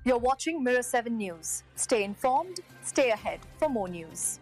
You're watching Mirror 7 News. Stay informed, stay ahead for more news.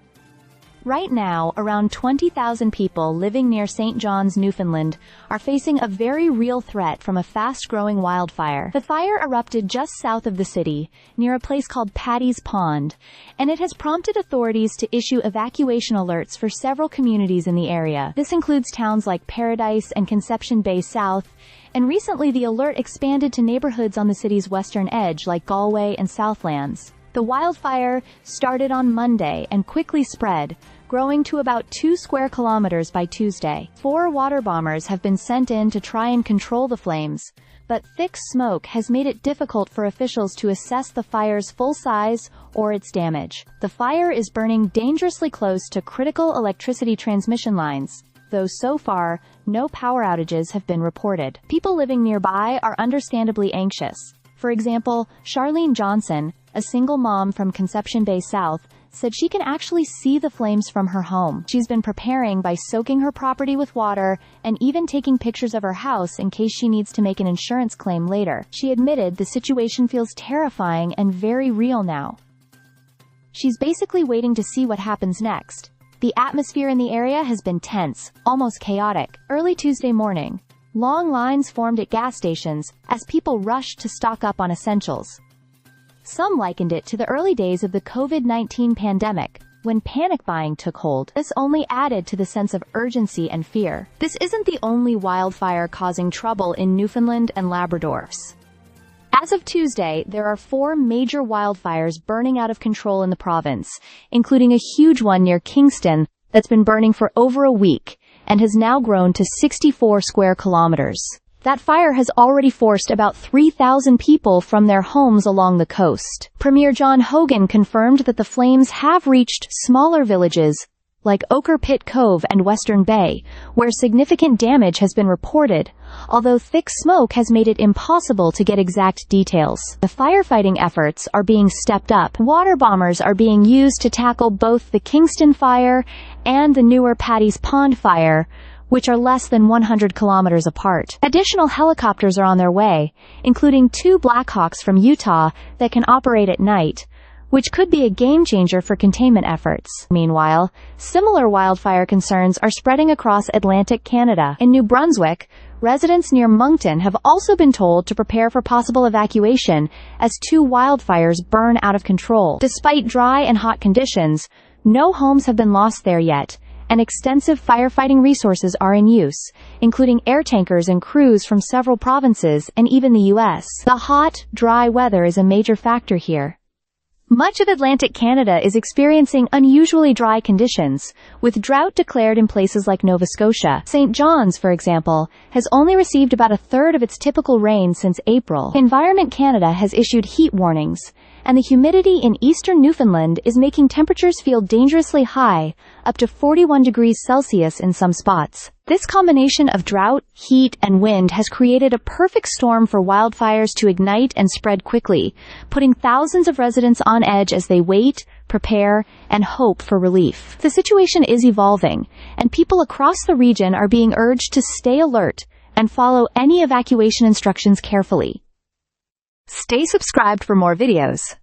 Right now, around 20,000 people living near St. John's, Newfoundland, are facing a very real threat from a fast-growing wildfire. The fire erupted just south of the city, near a place called Paddy's Pond, and it has prompted authorities to issue evacuation alerts for several communities in the area. This includes towns like Paradise and Conception Bay South, and recently the alert expanded to neighborhoods on the city's western edge like Galway and Southlands. The wildfire started on Monday and quickly spread, growing to about 2 square kilometers by Tuesday. 4 water bombers have been sent in to try and control the flames, but thick smoke has made it difficult for officials to assess the fire's full size or its damage. The fire is burning dangerously close to critical electricity transmission lines, though so far, no power outages have been reported. People living nearby are understandably anxious. For example, Charlene Johnson, a single mom from Conception Bay South, said she can actually see the flames from her home. She's been preparing by soaking her property with water and even taking pictures of her house in case she needs to make an insurance claim later. She admitted the situation feels terrifying and very real now. She's basically waiting to see what happens next. The atmosphere in the area has been tense, almost chaotic. Early Tuesday morning, long lines formed at gas stations as people rushed to stock up on essentials. Some likened it to the early days of the COVID-19 pandemic, when panic buying took hold. This only added to the sense of urgency and fear. This isn't the only wildfire causing trouble in Newfoundland and Labrador. As of Tuesday, there are 4 major wildfires burning out of control in the province, including a huge one near Kingston that's been burning for over a week and has now grown to 64 square kilometers. That fire has already forced about 3,000 people from their homes along the coast. Premier John Hogan confirmed that the flames have reached smaller villages like Ochre Pit Cove and Western Bay, where significant damage has been reported, although thick smoke has made it impossible to get exact details. The firefighting efforts are being stepped up. Water bombers are being used to tackle both the Kingston fire and the newer Paddy's Pond fire, which are less than 100 kilometers apart. Additional helicopters are on their way, including 2 Blackhawks from Utah that can operate at night, which could be a game-changer for containment efforts. Meanwhile, similar wildfire concerns are spreading across Atlantic Canada. In New Brunswick, residents near Moncton have also been told to prepare for possible evacuation as 2 wildfires burn out of control. Despite dry and hot conditions, no homes have been lost there yet, and extensive firefighting resources are in use, including air tankers and crews from several provinces and even the U.S. The hot, dry weather is a major factor here. Much of Atlantic Canada is experiencing unusually dry conditions, with drought declared in places like Nova Scotia. St. John's, for example, has only received about a third of its typical rain since April. Environment Canada has issued heat warnings, and the humidity in eastern Newfoundland is making temperatures feel dangerously high, up to 41 degrees Celsius in some spots. This combination of drought, heat, and wind has created a perfect storm for wildfires to ignite and spread quickly, putting thousands of residents on edge as they wait, prepare, and hope for relief. The situation is evolving, and people across the region are being urged to stay alert and follow any evacuation instructions carefully. Stay subscribed for more videos.